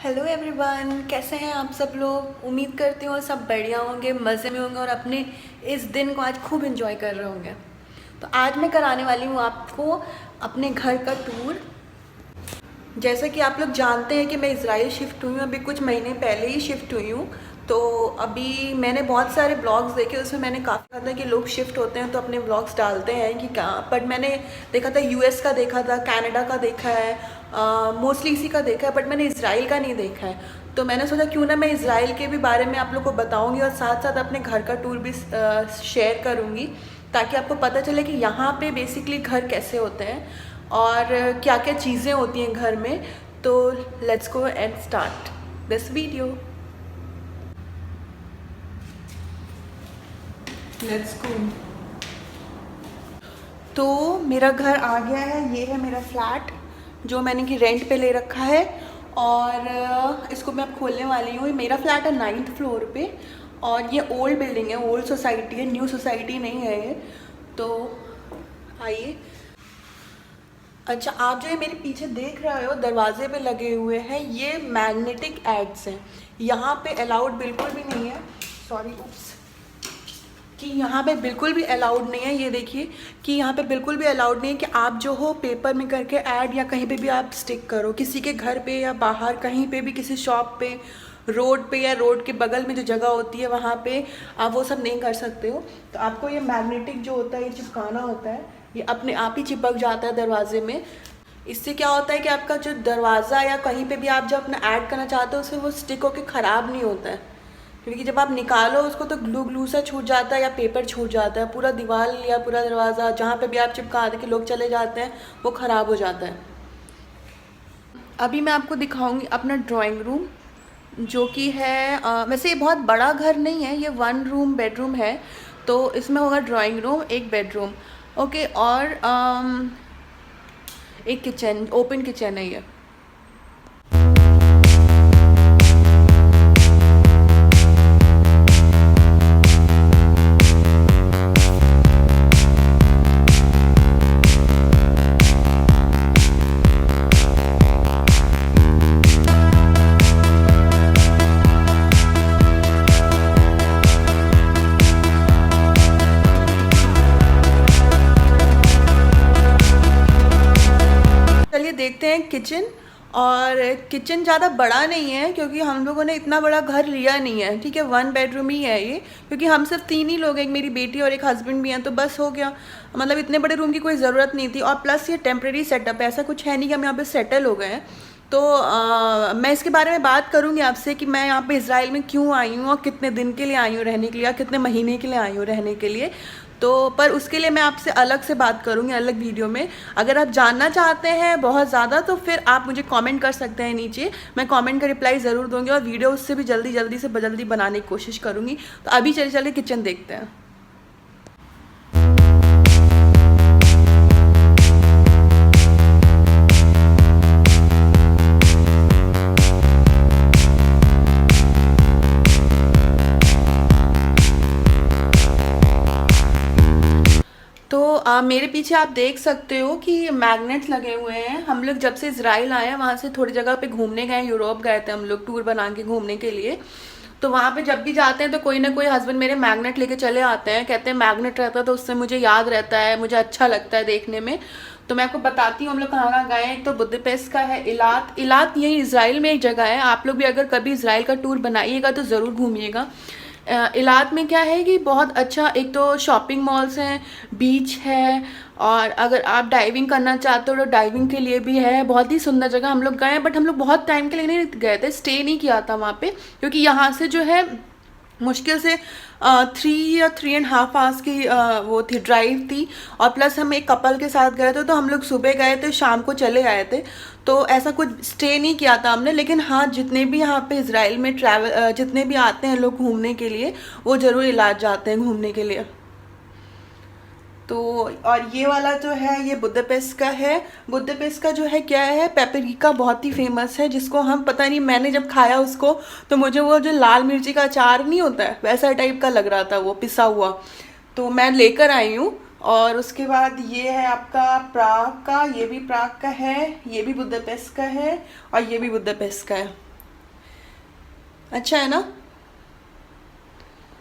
Hello everyone, कैसे हैं आप सब लोग। उम्मीद करती हूँ सब बढ़िया होंगे, मज़े में होंगे और अपने इस दिन को आज खूब एंजॉय कर रहे होंगे। तो आज मैं कराने वाली हूँ आपको अपने घर का टूर। जैसा कि आप लोग जानते हैं कि मैं इज़राइल शिफ्ट हुई हूँ, अभी कुछ महीने पहले ही शिफ्ट हुई हूँ। तो अभी मैंने बहुत सारे ब्लॉग्स देखे, उसमें मैंने काफ़ी देखा था कि लोग शिफ्ट होते हैं तो अपने ब्लॉग्स डालते हैं कि कहाँ, बट मैंने देखा था यूएस का देखा था, कनाडा का देखा है, मोस्टली इसी का देखा है, बट मैंने इज़राइल का नहीं देखा है। तो मैंने सोचा क्यों ना मैं इज़राइल के भी बारे में आप लोग को बताऊँगी और साथ साथ अपने घर का टूर भी शेयर करूँगी, ताकि आपको पता चले कि यहाँ पे बेसिकली घर कैसे होते हैं और क्या क्या चीज़ें होती हैं घर में। तो let's go and start this video. Let's go. तो मेरा घर आ गया है, ये है मेरा फ्लैट जो मैंने कि रेंट पे ले रखा है और इसको मैं अब खोलने वाली हूँ। मेरा फ्लैट है 9th फ्लोर पे और ये ओल्ड बिल्डिंग है, ओल्ड सोसाइटी है, न्यू सोसाइटी नहीं है ये। तो आइए। अच्छा, आप जो ये मेरे पीछे देख रहे हो दरवाजे पे लगे हुए हैं, ये मैग्नेटिक एड्स हैं। यहाँ पे अलाउड बिल्कुल भी नहीं है, सॉरी उप्स, कि यहाँ पे बिल्कुल भी अलाउड नहीं है। ये देखिए कि यहाँ पे बिल्कुल भी अलाउड नहीं है कि आप जो हो पेपर में करके ऐड या कहीं पे भी आप स्टिक करो, किसी के घर पे या बाहर कहीं पे भी, किसी शॉप पे, रोड पे या रोड के बगल में जो जगह होती है वहाँ पे आप वो सब नहीं कर सकते हो। तो आपको ये मैग्नेटिक जो होता है, ये चिपकाना होता है, ये अपने आप ही चिपक जाता है दरवाजे में। इससे क्या होता है कि आपका जो दरवाज़ा या कहीं पे भी आप जब अपना ऐड करना चाहते हो उससे वो स्टिक होकर ख़राब नहीं होता है, क्योंकि जब आप निकालो उसको तो ग्लू ग्लू सा छूट जाता है या पेपर छूट जाता है, पूरा दीवार या पूरा दरवाज़ा जहाँ पे भी आप चिपका दे के लोग चले जाते हैं वो ख़राब हो जाता है। अभी मैं आपको दिखाऊंगी अपना ड्राइंग रूम, जो कि है वैसे ये बहुत बड़ा घर नहीं है, ये 1 रूम बेडरूम है। तो इसमें होगा ड्राइंग रूम, एक बेडरूम, ओके, और एक किचन, ओपन किचन है ये। चलिए देखते हैं किचन। और किचन ज़्यादा बड़ा नहीं है क्योंकि हम लोगों ने इतना बड़ा घर लिया नहीं है, ठीक है, 1 बेडरूम ही है ये, क्योंकि हम सिर्फ 3 ही लोग हैं, एक मेरी बेटी और एक हस्बैंड भी हैं, तो बस हो गया। मतलब इतने बड़े रूम की कोई ज़रूरत नहीं थी। और प्लस ये टेम्प्रेरी सेटअप है, ऐसा कुछ है नहीं कि हम यहाँ पे सेटल हो गए हैं। तो मैं इसके बारे में बात करूँगी आपसे कि मैं यहाँ पे इज़राइल में क्यों आई हूँ और कितने दिन के लिए आई हूँ रहने के लिए, या कितने महीने के लिए आई हूँ रहने के लिए। तो पर उसके लिए मैं आपसे अलग से बात करूँगी, अलग वीडियो में। अगर आप जानना चाहते हैं बहुत ज़्यादा तो फिर आप मुझे कमेंट कर सकते हैं नीचे, मैं कमेंट का रिप्लाई ज़रूर दूँगी और वीडियो उससे भी जल्दी जल्दी से जल्दी बनाने की कोशिश करूँगी। तो अभी चले किचन देखते हैं। तो मेरे पीछे आप देख सकते हो कि मैग्नेट्स लगे हुए हैं। हम लोग जब से इज़राइल आए हैं वहाँ से थोड़ी जगह पे घूमने गए, यूरोप गए थे हम लोग टूर बना के घूमने के लिए। तो वहाँ पे जब भी जाते हैं तो कोई ना कोई हस्बैंड मेरे मैग्नेट लेके चले आते हैं, कहते हैं मैग्नेट रहता है तो उससे मुझे याद रहता है, मुझे अच्छा लगता है देखने में। तो मैं आपको बताती हूँ हम लोग कहाँ कहाँ गए हैं। एक तो बुदापेस्ट का है, इलात, इलात यही इज़राइल में एक जगह है। आप लोग भी अगर कभी इज़राइल का टूर बनाइएगा तो ज़रूर घूमिएगा। इलात में क्या है कि बहुत अच्छा, एक तो शॉपिंग मॉल्स हैं, बीच है, और अगर आप डाइविंग करना चाहते हो तो डाइविंग के लिए भी है। बहुत ही सुंदर जगह। हम लोग गए, बट हम लोग बहुत टाइम के लिए नहीं गए थे, स्टे नहीं किया था वहाँ पे, क्योंकि यहाँ से जो है मुश्किल से 3 या 3.5 आवर्स की वो थी, ड्राइव थी। और प्लस हम एक कपल के साथ गए थे, तो हम लोग सुबह गए थे, शाम को चले आए थे। तो ऐसा कुछ स्टे नहीं किया था हमने। लेकिन हाँ, जितने भी यहाँ पे इज़राइल में जितने भी आते हैं लोग घूमने के लिए, वो ज़रूर इलाज जाते हैं घूमने के लिए। तो और ये वाला जो है ये बुदापेस्ट का है। बुदापेस्ट का जो है क्या है, पेपरिका बहुत ही फेमस है, जिसको हम, पता नहीं, मैंने जब खाया उसको तो मुझे वो जो लाल मिर्ची का अचार नहीं होता है वैसा टाइप का लग रहा था, वो पिसा हुआ। तो मैं लेकर आई हूँ। और उसके बाद ये है आपका प्राग का, ये भी प्राग का है, ये भी बुदापेस्ट का है और ये भी बुदापेस्ट का है। अच्छा है ना।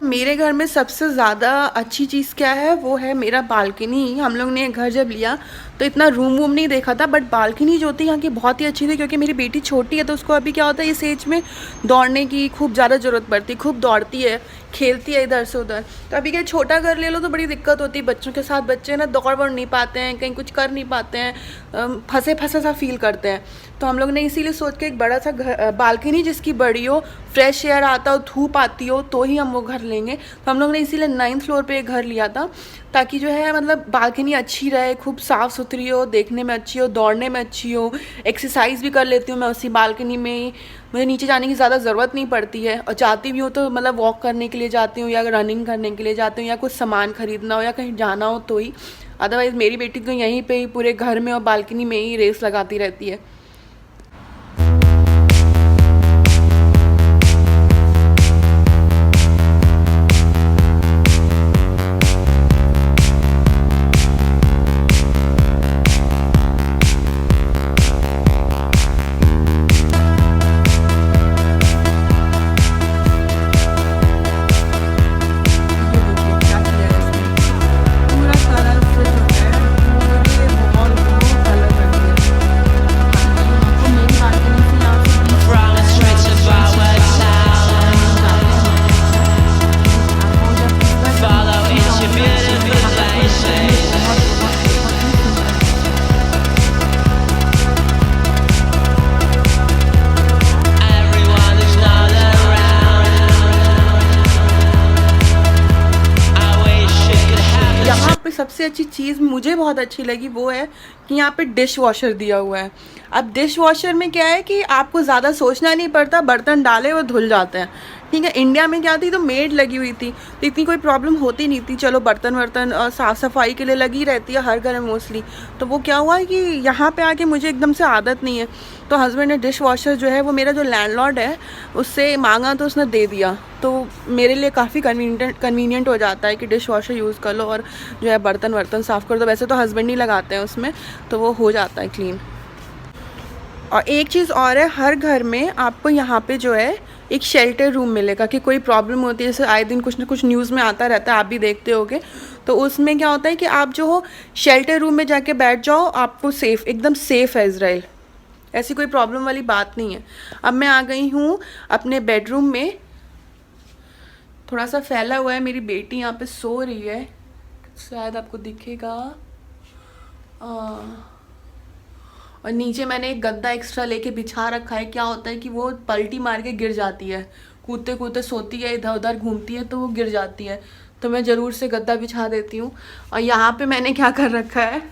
मेरे घर में सबसे ज़्यादा अच्छी चीज़ क्या है, वो है मेरा बालकनी। हम लोग ने घर जब लिया तो इतना रूम वूम नहीं देखा था, बट बालकनी जो थी यहाँ की बहुत ही अच्छी थी, क्योंकि मेरी बेटी छोटी है तो उसको अभी क्या होता है इस एज में दौड़ने की खूब ज़्यादा ज़रूरत पड़ती है, खूब दौड़ती है, खेलती है इधर से उधर। तो अभी क्या छोटा घर ले लो तो बड़ी दिक्कत होती है बच्चों के साथ, बच्चे ना दौड़ वड़ नहीं पाते हैं, कहीं कुछ कर नहीं पाते हैं, फंसे फंसे सा फील करते हैं। तो हम लोग ने इसीलिए सोच के एक बड़ा सा घर, बालकनी जिसकी बड़ी हो, फ्रेश एयर आता हो, धूप आती हो, तो ही हम वो घर लेंगे। तो हम लोग ने इसीलिए 9th फ्लोर पे एक घर लिया था, ताकि जो है मतलब बालकनी अच्छी रहे, खूब साफ़ सुथरी हो, देखने में अच्छी हो, दौड़ने में अच्छी हो, एक्सरसाइज भी कर लेती हूँ मैं उसी बालकनी में ही। मुझे नीचे जाने की ज़्यादा ज़रूरत नहीं पड़ती है, और जाती भी हूँ तो मतलब वॉक करने के लिए जाती हूँ, या रनिंग करने के लिए जाती हूँ, या कुछ सामान खरीदना हो या कहीं जाना हो तो ही। अदरवाइज़ मेरी बेटी तो यहीं पे ही पूरे घर में और बालकनी में ही रेस लगाती रहती है। यहाँ पे सबसे अच्छी चीज़ मुझे बहुत अच्छी लगी वो है कि यहाँ पे डिश वॉशर दिया हुआ है। अब डिश वॉशर में क्या है कि आपको ज़्यादा सोचना नहीं पड़ता, बर्तन डाले वो धुल जाते हैं। ठीक है, इंडिया में क्या थी तो मेड लगी हुई थी तो इतनी कोई प्रॉब्लम होती नहीं थी, चलो बर्तन वर्तन साफ़ सफाई के लिए लगी रहती है हर घर में मोस्टली। तो वो क्या हुआ कि यहाँ पे आके मुझे एकदम से आदत नहीं है, तो हस्बैंड ने डिश वॉशर जो है वो मेरा जो लैंडलॉर्ड है उससे मांगा तो उसने दे दिया। तो मेरे लिए काफ़ी कन्वीनियंट हो जाता है कि डिश वॉशर यूज़ कर लो और जो है बर्तन वर्तन साफ़ कर दो। वैसे तो हस्बैंड ही लगाते हैं उसमें, तो वो हो जाता है क्लीन। और एक चीज़ और है, हर घर में आपको यहाँ पे जो है एक शेल्टर रूम मिलेगा, कि कोई प्रॉब्लम होती है, जैसे आए दिन कुछ ना कुछ न्यूज़ में आता रहता है, आप भी देखते होगे। तो उसमें क्या होता है कि आप जो हो शेल्टर रूम में जाके बैठ जाओ, आपको सेफ़, एकदम सेफ़ है इज़राइल, ऐसी कोई प्रॉब्लम वाली बात नहीं है। अब मैं आ गई हूँ अपने बेडरूम में, थोड़ा सा फैला हुआ है, मेरी बेटी यहाँ पे सो रही है, शायद आपको दिखेगा। और नीचे मैंने एक गद्दा एक्स्ट्रा लेके बिछा रखा है। क्या होता है कि वो पलटी मार के गिर जाती है, कूदते कूदते सोती है, इधर उधर घूमती है तो वो गिर जाती है, तो मैं ज़रूर से गद्दा बिछा देती हूँ। और यहाँ पे मैंने क्या कर रखा है,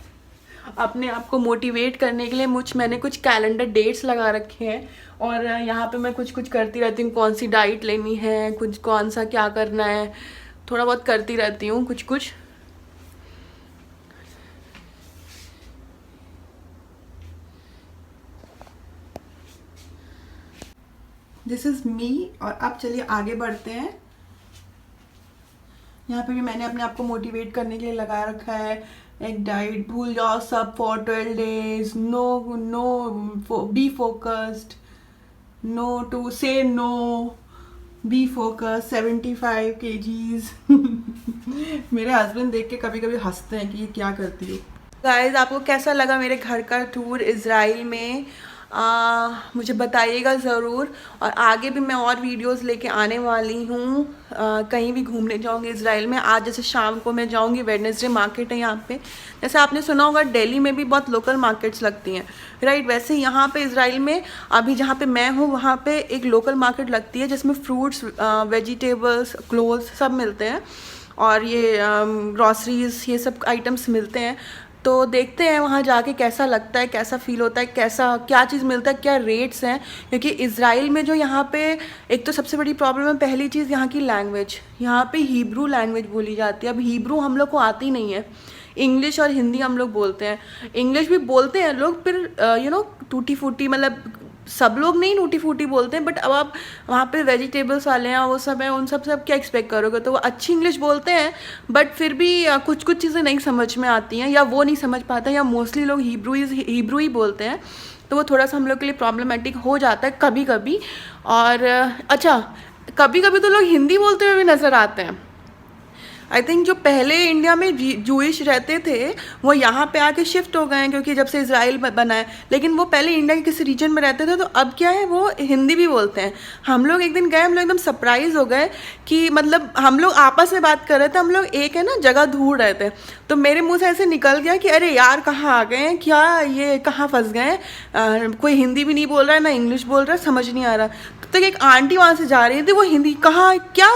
अपने आप को मोटिवेट करने के लिए मैंने कुछ कैलेंडर डेट्स लगा रखे हैं, और यहाँ पे मैं कुछ कुछ करती रहती हूँ, कौन सी डाइट लेनी है, कुछ कौन सा क्या करना है, थोड़ा बहुत करती रहती हूँ कुछ कुछ। This is me. और अब चलिए आगे बढ़ते हैं। यहाँ पे भी मैंने अपने आप को मोटिवेट करने के लिए लगा रखा है एक डाइट, भूल जाओ सब for 12 days, no no, be focused, no to say no, be focus, 75 kgs। मेरे हस्बैंड देख के कभी कभी हंसते हैं कि ये क्या करती हो। गाइस, आपको कैसा लगा मेरे घर का टूर इज़राइल में? मुझे बताइएगा ज़रूर। और आगे भी मैं और वीडियोस लेके आने वाली हूँ, कहीं भी घूमने जाऊँगी इज़राइल में। आज जैसे शाम को मैं जाऊँगी, वेडनेसडे मार्केट है यहाँ पे, जैसे आपने सुना होगा दिल्ली में भी बहुत लोकल मार्केट्स लगती हैं, राइट? वैसे यहाँ पे इज़राइल में अभी जहाँ पे मैं हूँ वहाँ पे एक लोकल मार्केट लगती है जिसमें फ्रूट्स, वेजिटेबल्स, क्लोथ्स सब मिलते हैं, और ये ग्रॉसरीज, ये सब आइटम्स मिलते हैं। तो देखते हैं वहाँ जाके कैसा लगता है, कैसा फील होता है, कैसा क्या चीज़ मिलता है, क्या रेट्स हैं। क्योंकि इज़राइल में जो यहाँ पे एक तो सबसे बड़ी प्रॉब्लम है, पहली चीज़ यहाँ की लैंग्वेज, यहाँ पे हिब्रू लैंग्वेज बोली जाती है। अब हिब्रू हम लोग को आती नहीं है, इंग्लिश और हिंदी हम लोग बोलते हैं। इंग्लिश भी बोलते हैं लोग, फिर टूटी फूटी, मतलब सब लोग नहीं टूटी फूटी बोलते हैं, बट अब आप वहाँ पे वेजिटेबल्स वाले हैं, वो सब हैं, उन सब से आप क्या एक्सपेक्ट करोगे? तो वो अच्छी इंग्लिश बोलते हैं, बट फिर भी कुछ कुछ चीज़ें नहीं समझ में आती हैं, या वो नहीं समझ पाते हैं, या मोस्टली लोग हिब्रू ही बोलते हैं। तो वो थोड़ा सा हम लोग के लिए प्रॉब्लमेटिक हो जाता है कभी कभी। और अच्छा, कभी कभी तो लोग हिंदी बोलते हुए भी नज़र आते हैं। आई थिंक जो पहले इंडिया में जूइश रहते थे वो यहाँ पे आके शिफ्ट हो गए हैं, क्योंकि जब से इसराइल बना है। लेकिन वो पहले इंडिया के किसी रीजन में रहते थे, तो अब क्या है, वो हिंदी भी बोलते हैं। हम लोग एक दिन गए, हम लोग एकदम सरप्राइज हो गए कि मतलब हम लोग आपस में बात कर रहे थे, हम लोग एक है ना जगह ढूंढ रहे थे, तो मेरे मुंह से ऐसे निकल गया कि अरे यार कहाँ आ गए हैं, क्या ये कहाँ फंस गए हैं, कोई हिंदी भी नहीं बोल रहा है ना इंग्लिश बोल रहा है, समझ नहीं आ रहा। तब तक एक आंटी वहाँ से जा रही थी, वो हिंदी कहाँ क्या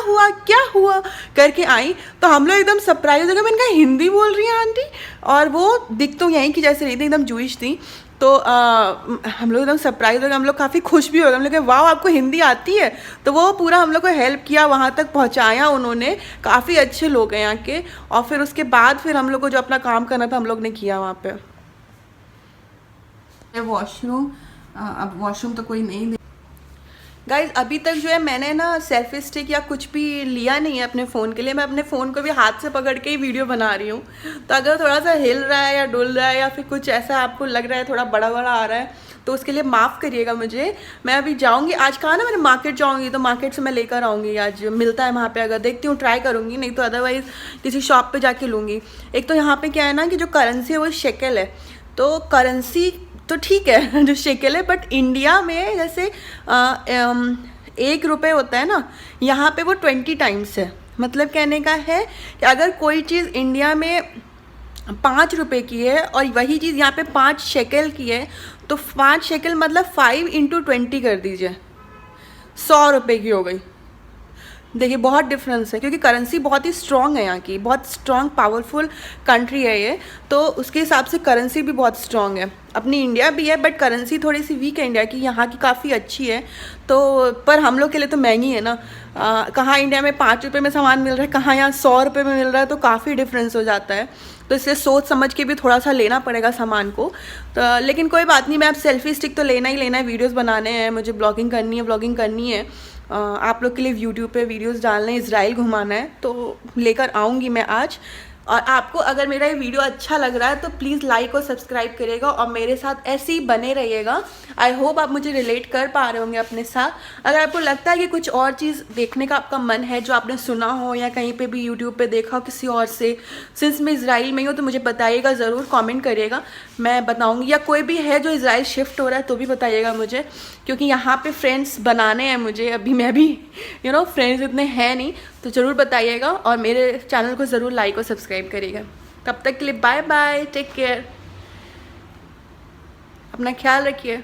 हुआ करके आई, तो हम लोग एकदम सरप्राइज हो गए। मैंने कहा हिंदी बोल रही है आंटी, और वो दिख तो यहीं की जैसे रही थी, एकदम जूइश थी। तो हम लोग एकदम सरप्राइज हो गए, हम लोग काफ़ी खुश भी हो गए, हम लोग वाह आपको हिंदी आती है। तो वो पूरा हम लोग को हेल्प किया, वहाँ तक पहुँचाया उन्होंने, काफ़ी अच्छे लोग हैं यहाँ के। और फिर उसके बाद फिर हम लोग को जो अपना काम करना था हम लोग ने किया वहाँ पे। वॉशरूम, अब वॉशरूम तो कोई नहीं। गाइज अभी तक जो है मैंने ना सेल्फी स्टिक या कुछ भी लिया नहीं है अपने फ़ोन के लिए। मैं अपने फ़ोन को भी हाथ से पकड़ के ही वीडियो बना रही हूँ। तो अगर थोड़ा सा हिल रहा है या डुल रहा है या फिर कुछ ऐसा आपको लग रहा है थोड़ा बड़ा बड़ा आ रहा है, तो उसके लिए माफ़ करिएगा मुझे। मैं अभी जाऊँगी, आज कहा ना मैंने मार्केट जाऊँगी, तो मार्केट से मैं लेकर आऊँगी, आज मिलता है वहाँ पे, अगर देखती हूँ ट्राई करूँगी, नहीं तो अदरवाइज़ किसी शॉप पे जाके लूँगी। एक तो यहाँ पे क्या है ना कि जो करेंसी है वो शेकेल है, तो करेंसी तो ठीक है जो शेकेल है, बट इंडिया में जैसे 1 रुपये होता है ना, यहाँ पे वो 20 टाइम्स है। मतलब कहने का है कि अगर कोई चीज़ इंडिया में 5 रुपये की है और वही चीज़ यहाँ पे 5 शेकेल की है, तो 5 शेकेल मतलब 5 × 20 कर दीजिए, 100 रुपये की हो गई। देखिए बहुत डिफरेंस है, क्योंकि करेंसी बहुत ही स्ट्रॉन्ग है यहाँ की, बहुत स्ट्रॉन्ग पावरफुल कंट्री है ये, तो उसके हिसाब से करेंसी भी बहुत स्ट्रॉन्ग है। अपनी इंडिया भी है बट करेंसी थोड़ी सी वीक है इंडिया की, यहाँ की काफ़ी अच्छी है। तो पर हम लोग के लिए तो महंगी है ना, कहाँ इंडिया में 5 रुपये में सामान मिल रहा है, कहाँ यहाँ 100 रुपये में मिल रहा है, तो काफ़ी डिफरेंस हो जाता है। तो इसलिए सोच समझ के भी थोड़ा सा लेना पड़ेगा सामान को। तो लेकिन कोई बात नहीं, मैं अब सेल्फी स्टिक तो लेना ही लेना है, वीडियोज़ बनाने हैं, मुझे ब्लॉगिंग करनी है, आप लोग के लिए यूट्यूब पे वीडियोस डालने, इज़राइल घुमाना है, तो लेकर आऊँगी मैं आज। और आपको अगर मेरा ये वीडियो अच्छा लग रहा है तो प्लीज़ लाइक और सब्सक्राइब करिएगा और मेरे साथ ऐसे ही बने रहिएगा। आई होप आप मुझे रिलेट कर पा रहे होंगे अपने साथ। अगर आपको लगता है कि कुछ और चीज़ देखने का आपका मन है जो आपने सुना हो या कहीं पे भी यूट्यूब पे देखा हो किसी और से, सिंस मैं इज़राइल में हूँ, तो मुझे बताइएगा ज़रूर, कमेंट करिएगा, मैं बताऊँगी। या कोई भी है जो इज़राइल शिफ्ट हो रहा है तो भी बताइएगा मुझे, क्योंकि यहाँ पर फ्रेंड्स बनाने हैं मुझे, अभी मैं भी फ्रेंड्स इतने हैं नहीं, तो ज़रूर बताइएगा और मेरे चैनल को ज़रूर लाइक और सब्सक्राइब करिएगा। तब तक के लिए बाय बाय, टेक केयर, अपना ख्याल रखिए।